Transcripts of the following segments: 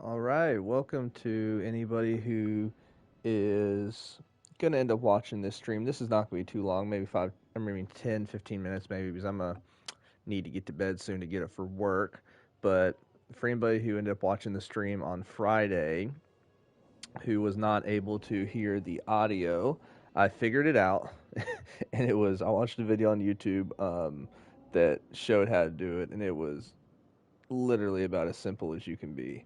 All right, welcome to anybody who is going to end up watching this stream. This is not going to be too long, maybe 10, 15 minutes maybe, because I'm going to need to get to bed soon to get up for work. But for anybody who ended up watching the stream on Friday who was not able to hear the audio, I figured it out. And I watched a video on YouTube that showed how to do it, and it was literally about as simple as you can be.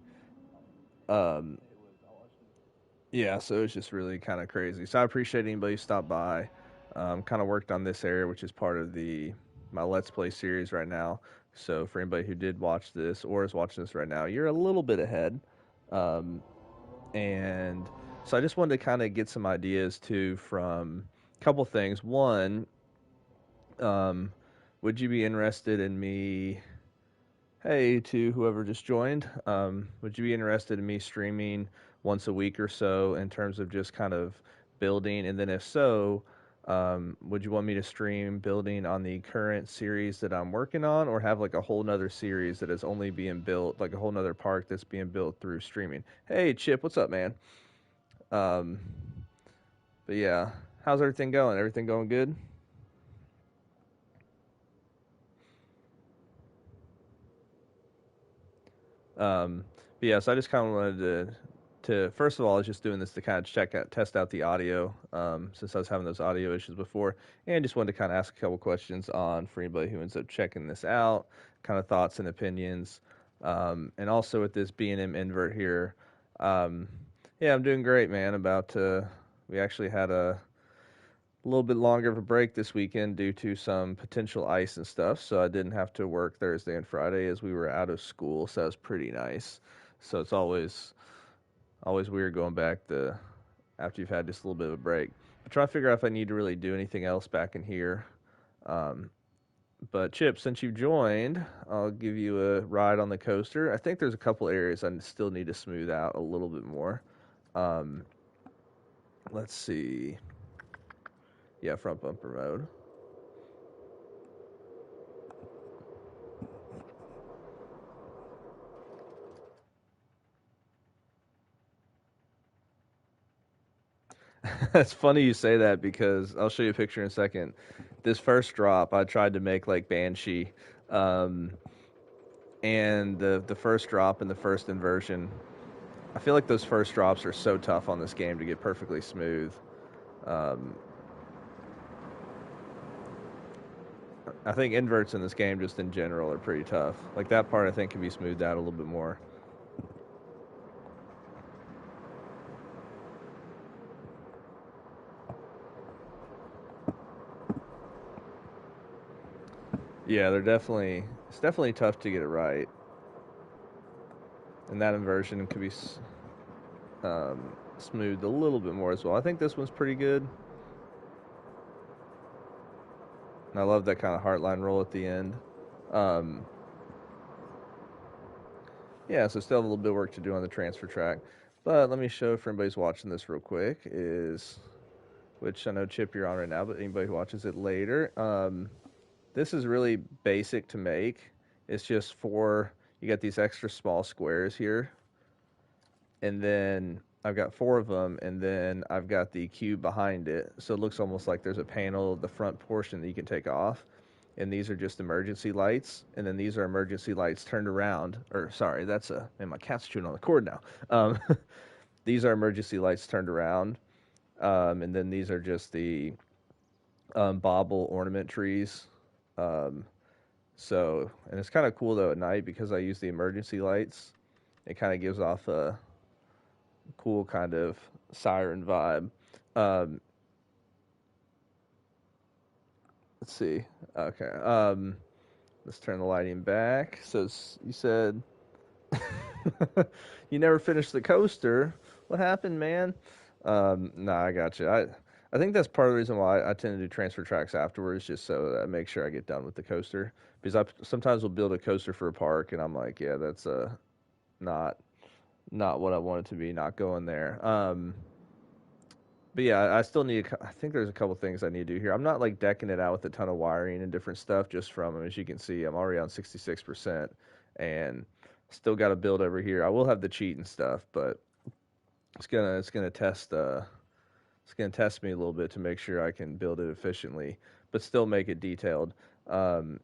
Um, Yeah, so it's just really kind of crazy. So I appreciate anybody who stopped by. Kind of worked on this area, which is part of the my Let's Play series right now. So for anybody who did watch this or is watching this right now, you're a little bit ahead. Um, and so I just wanted to kind of get some ideas too from a couple things. One, um, would you be interested in me? Hey, to whoever just joined, would you be interested in me streaming once a week or so in terms of just kind of building? And then if so, would you want me to stream building on the current series that I'm working on, or have like a whole nother series that is only being built, like a whole nother park that's being built through streaming? Hey, Chip, what's up, man? Um, but yeah, how's everything going? Everything going good? Um, but yeah, so I just kind of wanted to first of all, I was just doing this to kind of test out the audio, since I was having those audio issues before, and just wanted to kind of ask a couple questions on for anybody who ends up checking this out, kind of thoughts and opinions, and also with this B&M invert here, um, yeah, I'm doing great, man. We actually had a little bit longer of a break this weekend due to some potential ice and stuff, so I didn't have to work Thursday and Friday as we were out of school, so that was pretty nice. So it's always weird going back to after you've had just a little bit of a break. I'm trying to figure out if I need to really do anything else back in here. Um, but Chip, since you've joined, I'll give you a ride on the coaster. I think there's a couple areas I still need to smooth out a little bit more. Um, let's see. Yeah, front bumper mode. It's funny you say that because I'll show you a picture in a second. This first drop, I tried to make like Banshee, um, and the first drop and the first inversion. I feel like those first drops are so tough on this game to get perfectly smooth. Um, I think inverts in this game, just in general, are pretty tough. Like that part, I think can be smoothed out a little bit more. Yeah, it's definitely tough to get it right, and that inversion could be smoothed a little bit more as well. I think this one's pretty good. And I love that kind of heartline roll at the end. Um, yeah, so still have a little bit of work to do on the transfer track. But let me show for anybody who's watching this real quick is, which I know Chip you're on right now, but anybody who watches it later, this is really basic to make. It's just you got these extra small squares here, and then I've got four of them, and then I've got the cube behind it. So it looks almost like there's a panel of the front portion that you can take off. And these are just emergency lights, and then these are emergency lights turned around. Or sorry, that's a man. My cat's chewing on the cord now. These are emergency lights turned around, and then these are just the bobble ornament trees. Um, and it's kind of cool though at night because I use the emergency lights. It kind of gives off a cool kind of siren vibe. Um, let's see. Okay. Let's turn the lighting back. So you said you never finished the coaster. What happened, man? Nah, I got you. I think that's part of the reason why I tend to do transfer tracks afterwards, just so that I make sure I get done with the coaster. Because I sometimes will build a coaster for a park, and I'm like, yeah, that's not not what I want it to be. Not going there. But yeah, I still need. I think there's a couple things I need to do here. I'm not like decking it out with a ton of wiring and different stuff. Just from, as you can see, I'm already on 66%, and Still got to build over here. I will have the cheat and stuff, but it's gonna test it's gonna test me a little bit to make sure I can build it efficiently, but still make it detailed. Um,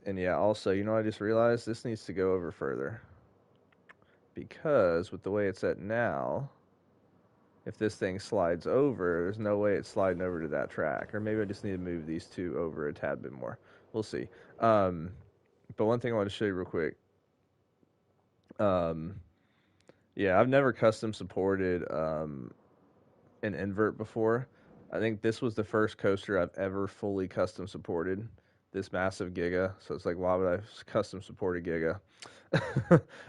and yeah, also, I just realized this needs to go over further because with the way it's set now, if this thing slides over, there's no way it's sliding over to that track. Or maybe I just need to move these two over a tad bit more. We'll see. But one thing I want to show you real quick. Um, yeah, I've never custom supported an invert before. I think this was the first coaster I've ever fully custom supported. This massive Giga. So it's like, why would I custom support a Giga?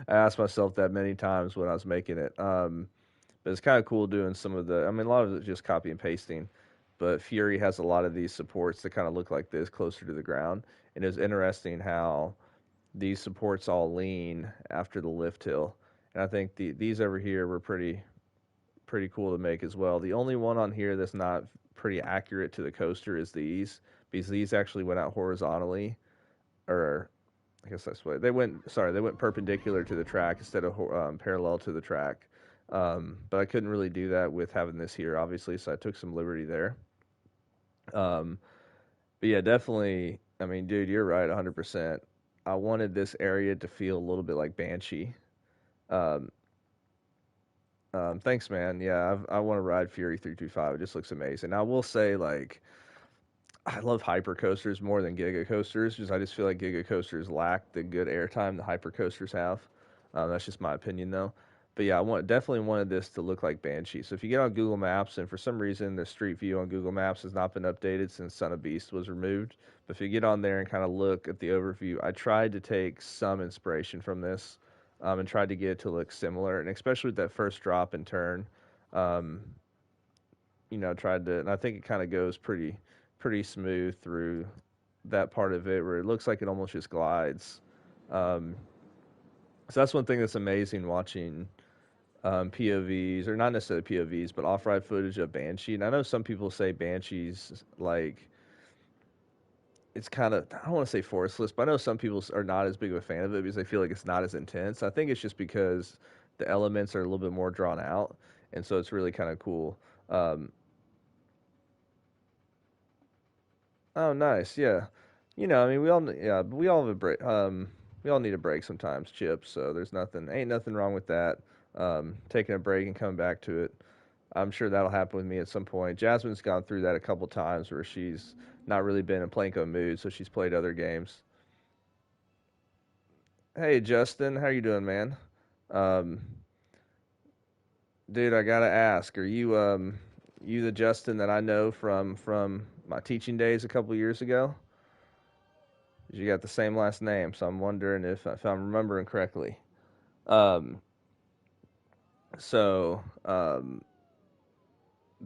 I asked myself that many times when I was making it. But it's kind of cool doing some of the. I mean, a lot of it's just copy and pasting. But Fury has a lot of these supports that kind of look like this, closer to the ground. And it's interesting how these supports all lean after the lift hill. And I think these over here were pretty cool to make as well. The only one on here that's not pretty accurate to the coaster is these, because these actually went out horizontally, or I guess that's what they went perpendicular to the track instead of parallel to the track. But I couldn't really do that with having this here, obviously, so I took some liberty there. Um, but yeah, definitely. I mean, dude, you're right, 100%. I wanted this area to feel a little bit like Banshee. Um, Thanks, man. Yeah, I want to ride Fury 325. It just looks amazing. I will say, like, I love hyper coasters more than giga coasters, because I just feel like giga coasters lack the good airtime the hyper coasters have. That's just my opinion, though. But yeah, definitely wanted this to look like Banshee. So if you get on Google Maps, and for some reason the Street View on Google Maps has not been updated since Son of Beast was removed, but if you get on there and kind of look at the overview, I tried to take some inspiration from this, and tried to get it to look similar, and especially with that first drop and turn. Um, Tried to, and I think it kind of goes pretty smooth through that part of it where it looks like it almost just glides. Um, so that's one thing that's amazing watching POVs, or not necessarily POVs, but off-ride footage of Banshee. And I know some people say Banshee's like it's kind of, I don't want to say forestless, but I know some people are not as big of a fan of it because they feel like it's not as intense. I think it's just because the elements are a little bit more drawn out, and so it's really kind of cool. Um, Oh, nice. Yeah. I mean, we all have a break. We all need a break sometimes, Chip. So ain't nothing wrong with that. Taking a break and coming back to it. I'm sure that'll happen with me at some point. Jasmine's gone through that a couple times where she's not really been in Planko mood, so she's played other games. Hey, Justin, how you doing, man? Um, Dude, I gotta ask, are you the Justin that I know from my teaching days a couple years ago? You got the same last name, so I'm wondering if I'm remembering correctly. Um, so, but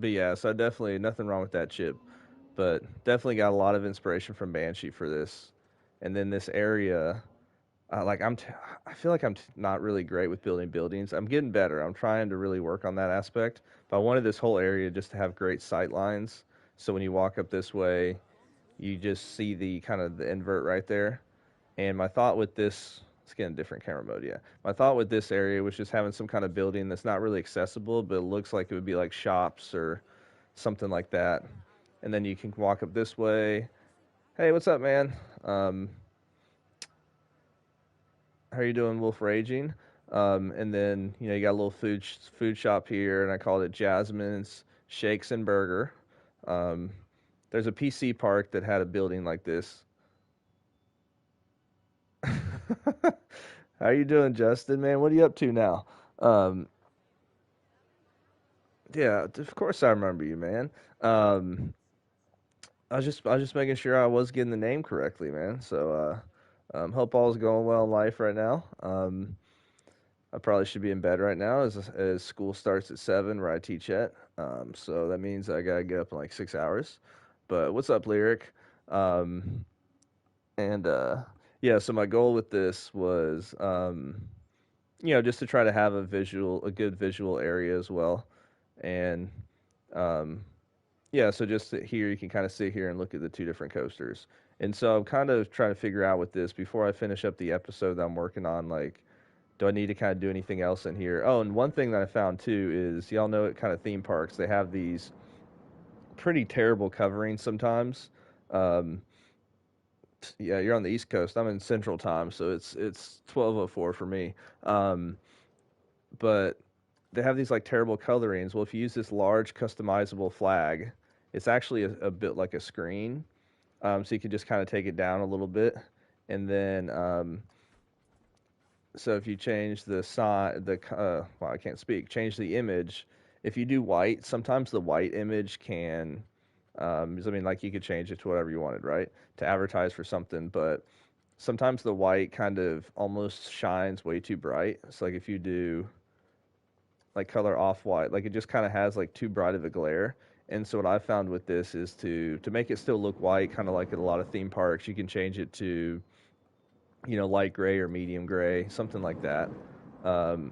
yeah, so definitely nothing wrong with that chip, but definitely got a lot of inspiration from Banshee for this, and then this area. Like I feel like not really great with building buildings. I'm getting better. I'm trying to really work on that aspect. But I wanted this whole area just to have great sight lines. So when you walk up this way, you just see the kind of the invert right there. And my thought with this, let's get in different camera mode, yeah. My thought with this area was just having some kind of building that's not really accessible, but it looks like it would be like shops or something like that. And then you can walk up this way. Hey, what's up, man? Um, how you doing, Wolf Raging? And then you got a little food shop here, and I called it Jasmine's Shakes and Burger. Um, there's a PC park that had a building like this. How you doing, Justin? Man, what are you up to now? Um, yeah, of course I remember you, man. Um, I was just making sure I was getting the name correctly, man. So, hope all's going well in life right now. I probably should be in bed right now as school starts at 7 where I teach at. So that means I gotta get up in like 6 hours. But what's up, Lyric? Um, and yeah, so my goal with this was just to try to have a good visual area as well. And um, Yeah, so just sit here, you can kind of sit here and look at the two different coasters. And so I'm kind of trying to figure out with this before I finish up the episode that I'm working on, like, do I need to kind of do anything else in here? Oh, and one thing that I found too is y'all know at kind of theme parks, they have these pretty terrible coverings sometimes. Um, yeah, you're on the East Coast. I'm in Central Time, so it's 12:04 for me. Um, but they have these like terrible colorings. Well, if you use this large customizable flag, it's actually a bit like a screen. So you can just kind of take it down a little bit, and then so if you change the sign, well, I can't speak. Change the image. If you do white, sometimes the white image can. I mean, like you could change it to whatever you wanted, right? To advertise for something, but sometimes the white kind of almost shines way too bright. So like if you do like color off white, like it just kind of has like too bright of a glare. And so what I found with this is to make it still look white, kind of like at a lot of theme parks, you can change it to light gray or medium gray, something like that. Um,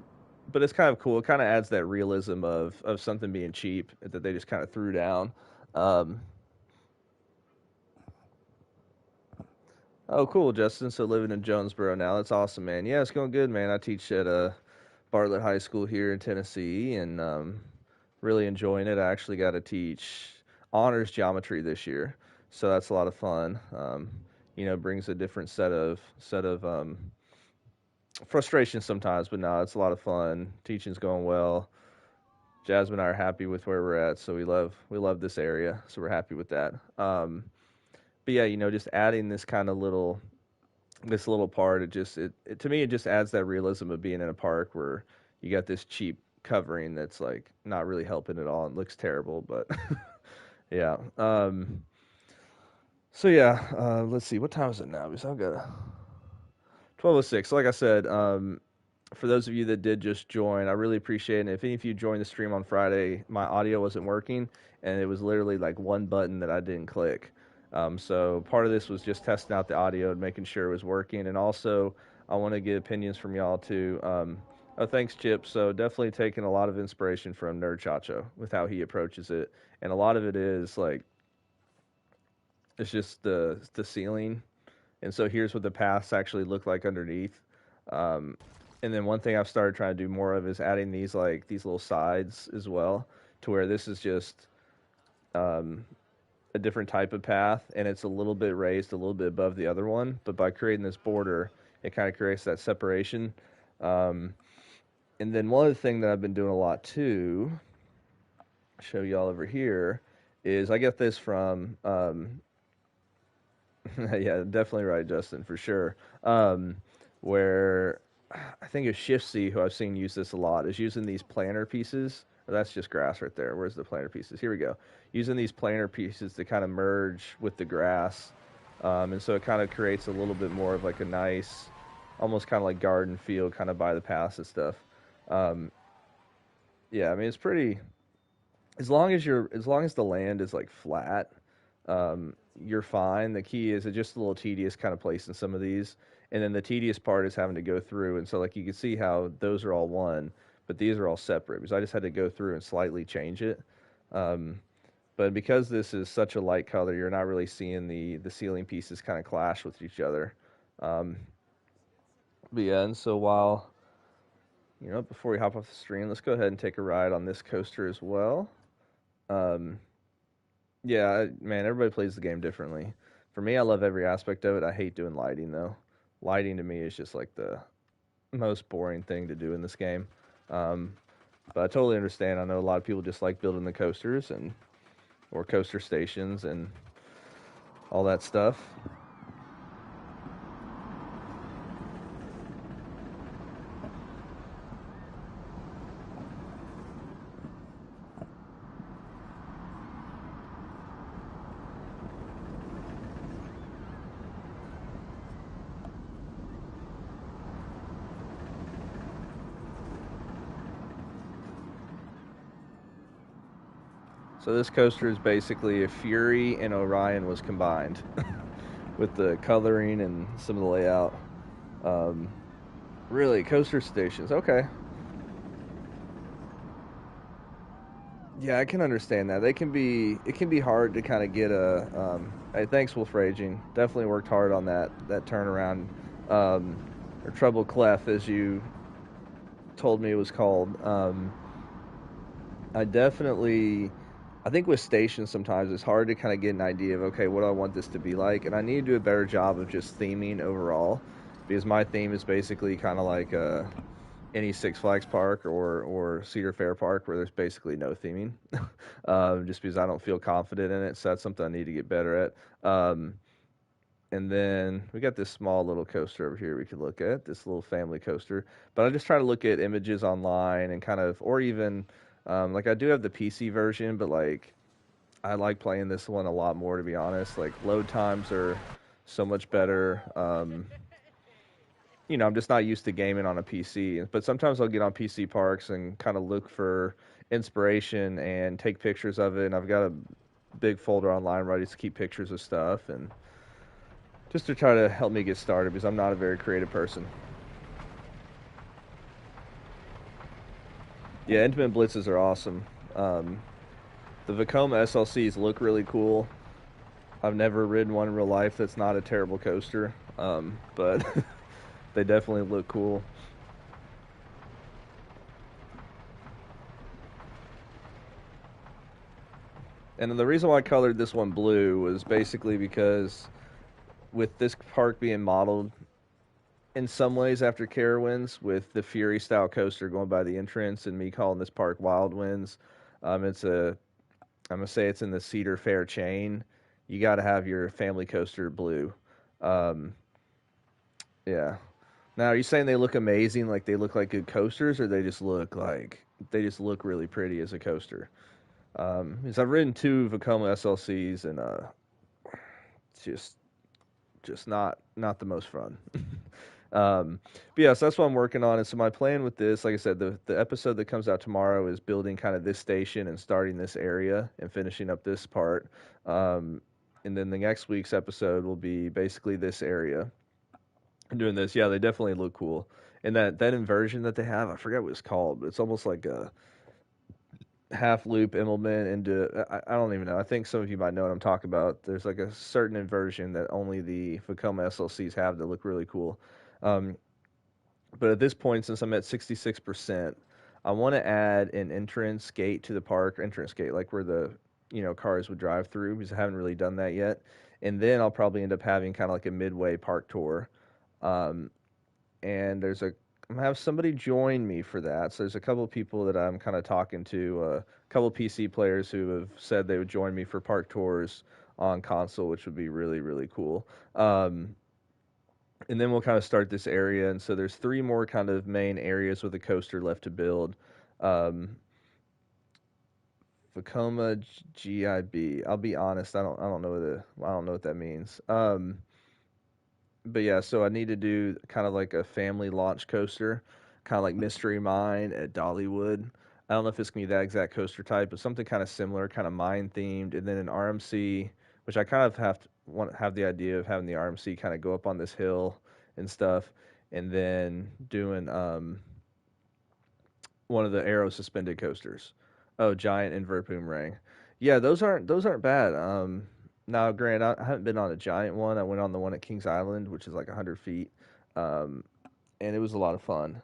but it's kind of cool. It kind of adds that realism of something being cheap that they just kind of threw down. Um, oh, cool, Justin. So living in Jonesboro now, that's awesome, man. Yeah, it's going good, man. I teach at Bartlett High School here in Tennessee, and really enjoying it. I actually got to teach honors geometry this year, so that's a lot of fun. Brings a different set of frustration sometimes, but no, it's a lot of fun. Teaching's going well. Jasmine and I are happy with where we're at, so we love this area, so we're happy with that. But yeah, just adding this little part, it to me it just adds that realism of being in a park where you got this cheap covering that's like not really helping at all. It looks terrible, but yeah. So yeah, let's see, what time is it now? Because I've got 12:06. So like I said, for those of you that did just join, I really appreciate it. If any of you joined the stream on Friday, my audio wasn't working, and it was literally like one button that I didn't click. So part of this was just testing out the audio and making sure it was working, and also I want to get opinions from y'all too. Oh, thanks, Chip. So definitely taking a lot of inspiration from Nerd Chacho with how he approaches it, and a lot of it is like it's just the ceiling, and so here's what the paths actually look like underneath. Um, and then one thing I've started trying to do more of is adding these little sides as well, to where this is just um, a different type of path, and it's a little bit raised, a little bit above the other one. But by creating this border, it kind of creates that separation. Um, and then one other thing that I've been doing a lot too, show y'all over here, is I get this from yeah, definitely right, Justin, for sure. Where I think it's Shift C, who I've seen use this a lot, is using these planer pieces. Oh, that's just grass right there. Where's the planer pieces? Here we go. Using these planer pieces to kind of merge with the grass. And so it kind of creates a little bit more of like a nice, almost kind of like garden feel kind of by the paths and stuff. Um, yeah, I mean, it's pretty, as long as the land is like flat, you're fine. The key is it's just a little tedious kind of placing some of these, and then the tedious part is having to go through. And so like you can see how those are all one, but these are all separate because I just had to go through and slightly change it. Um, but because this is such a light color, you're not really seeing the ceiling pieces kind of clash with each other. Um, but yeah, and so while before we hop off the stream, let's go ahead and take a ride on this coaster as well. Um, Yeah, man, everybody plays the game differently. For me, I love every aspect of it. I hate doing lighting though. Lighting to me is just like the most boring thing to do in this game. Um, but I totally understand. I know a lot of people just like building the coasters and or coaster stations and all that stuff. So this coaster is basically if Fury and Orion was combined with the coloring and some of the layout. Um, really, coaster stations. Okay. Yeah, I can understand that. It can be hard to kind of get a. Hey, thanks, Wolf Raging. Definitely worked hard on that turnaround, um, or treble clef, as you told me it was called. I definitely, I think with stations sometimes it's hard to kind of get an idea of, okay, what do I want this to be like, and I need to do a better job of just theming overall, because my theme is basically kind of like any Six Flags park or Cedar Fair park where there's basically no theming, just because I don't feel confident in it. So that's something I need to get better at. And then we got this small little coaster over here we could look at, this little family coaster. But I just try to look at images online and kind of, or even, like I do have the PC version, but like I like playing this one a lot more, to be honest. Like load times are so much better. I'm just not used to gaming on a PC. But sometimes I'll get on PC Parks and kind of look for inspiration and take pictures of it. And I've got a big folder online ready to keep pictures of stuff and just to try to help me get started because I'm not a very creative person. Yeah, Intimate Blitzes are awesome. Um, the Vekoma SLCs look really cool. I've never ridden one in real life that's not a terrible coaster, but they definitely look cool. And the reason why I colored this one blue was basically because with this park being modeled in some ways after Carowinds, with the Fury style coaster going by the entrance, and me calling this park Wild Winds, it's a I'm gonna say it's in the Cedar Fair chain. You got to have your family coaster blue. Um, yeah. Now, are you saying they look amazing, like they look like good coasters, or they just look really pretty as a coaster? Because I've ridden two Vekoma SLCs, and just just not the most fun. But yeah, so that's what I'm working on. And so my plan with this, like I said, the episode that comes out tomorrow is building kind of this station and starting this area and finishing up this part. Um, and then the next week's episode will be basically this area and doing this. Yeah, they definitely look cool. And that inversion that they have, I forget what it's called, but it's almost like a half loop Immelman into I don't even know. I think some of you might know what I'm talking about. There's like a certain inversion that only the Vekoma SLCs have that look really cool. Um, but at this point, since I'm at 66%, I want to add an entrance gate to the park, entrance gate, like where the cars would drive through, because I haven't really done that yet. And then I'll probably end up having kind of like a midway park tour. Um, and I'm gonna have somebody join me for that. So there's a couple of people that I'm kind of talking to, a couple of PC players who have said they would join me for park tours on console, which would be really really cool. And then we'll kind of start this area, and so there's three more kind of main areas with a coaster left to build. Um, Vekoma GIB. I'll be honest, I don't know what that means. But yeah, so I need to do kind of like a family launch coaster, kind of like Mystery Mine at Dollywood. I don't know if it's gonna be that exact coaster type, but something kind of similar, kind of mine themed, and then an RMC, which I kind of have the idea of having the RMC kind of go up on this hill and stuff, and then doing one of the aero suspended coasters. Oh, giant invert boomerang. Yeah, those aren't bad. Now, granted, I haven't been on a giant one. I went on the one at Kings Island, which is like 100 feet, um, and it was a lot of fun.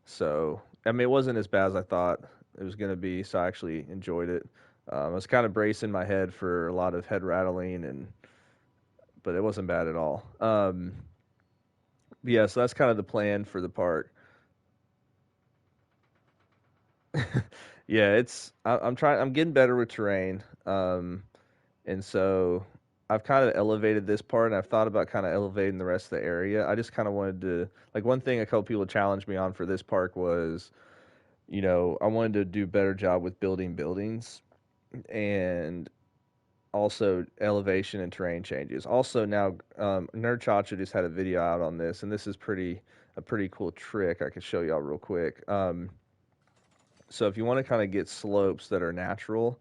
So, I mean, it wasn't as bad as I thought it was going to be. So I actually enjoyed it. I was kind of bracing my head for a lot of head rattling, but it wasn't bad at all. Yeah, so that's kind of the plan for the park. Yeah, I'm trying. I'm getting better with terrain, and so I've kind of elevated this part, and I've thought about kind of elevating the rest of the area. I just kind of wanted to like one thing a couple people challenged me on for this park was, I wanted to do a better job with building buildings and also elevation and terrain changes. Also now, Nerd Chacha just had a video out on this, and this is a pretty cool trick I could show y'all real quick. So if you want to kind of get slopes that are natural,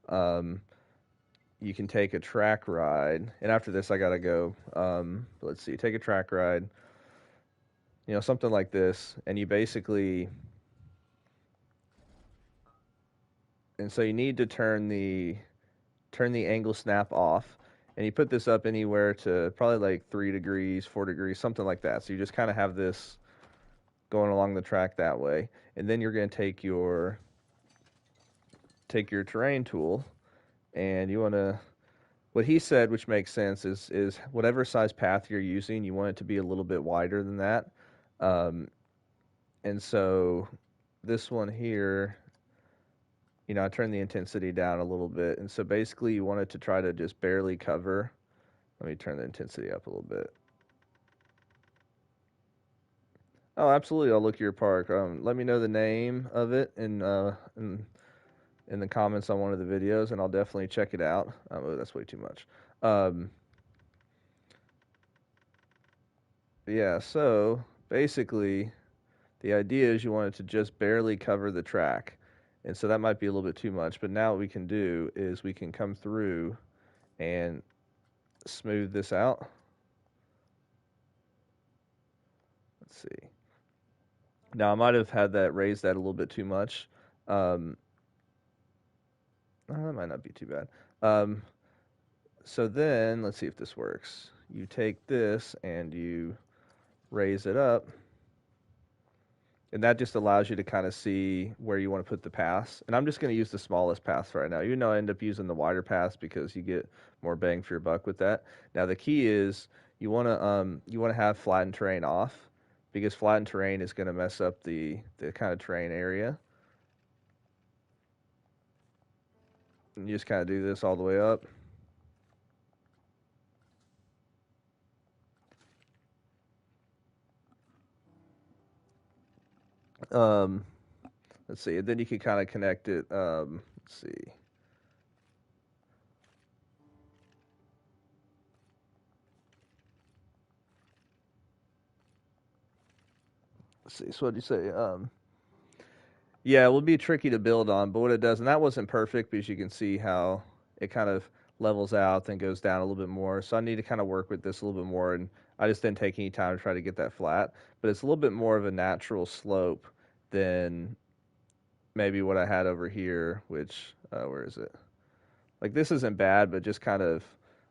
um, you can take a track ride. And after this, I gotta go. Let's see, take a track ride. Something like this, and you basically And so you need to turn the angle snap off, and you put this up anywhere to probably like 3 degrees, 4 degrees, something like that. So you just kind of have this going along the track that way, and then you're going to take your terrain tool, and you want to, what he said, which makes sense, is whatever size path you're using, you want it to be a little bit wider than that. Um, and so this one here, I turned the intensity down a little bit, and so basically you want it to try to just barely cover. Let me turn the intensity up a little bit. Oh, absolutely. I'll look your park. Let me know the name of it in the comments on one of the videos, and I'll definitely check it out. Oh, that's way too much. Um, yeah. So basically, the idea is you want it to just barely cover the track, and so that might be a little bit too much. But now what we can do is we can come through and smooth this out. Let's see. Now I might have had that raised that a little bit too much. Um, that might not be too bad. So then let's see if this works. You take this and you raise it up, and that just allows you to kind of see where you want to put the paths. And I'm just going to use the smallest paths right now, even though I end up using the wider paths because you get more bang for your buck with that. Now the key is you want to have flattened terrain off, because flattened terrain is going to mess up the kind of terrain area. And you just kind of do this all the way up. Um, let's see. And then you can kind of connect it. Let's see. Let's see. So what do you say? Yeah, it will be tricky to build on, but what it does, and that wasn't perfect because you can see how it kind of levels out, then goes down a little bit more. So I need to kind of work with this a little bit more, and I just didn't take any time to try to get that flat. But it's a little bit more of a natural slope than maybe what I had over here, which, where is it? Like this isn't bad, but just kind of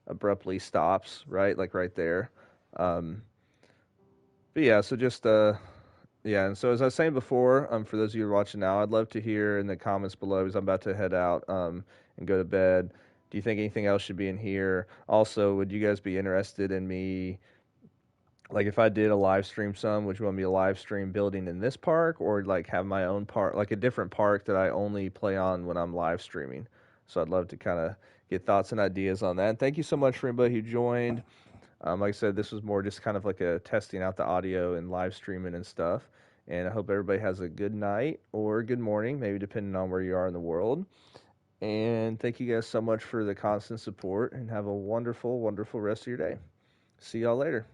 abruptly stops, right? Like right there. Um, but yeah, so just yeah, and so as I was saying before, for those of you who are watching now, I'd love to hear in the comments below as I'm about to head out and go to bed. Do you think anything else should be in here? Also, would you guys be interested in me, like if I did a live stream some, would you want me to live stream building in this park, or like have my own park, like a different park that I only play on when I'm live streaming? So I'd love to kind of get thoughts and ideas on that. And thank you so much for anybody who joined. Like I said, this was more just kind of like a testing out the audio and live streaming and stuff. And I hope everybody has a good night or good morning, maybe depending on where you are in the world. And thank you guys so much for the constant support, and have a wonderful, wonderful rest of your day. See y'all later.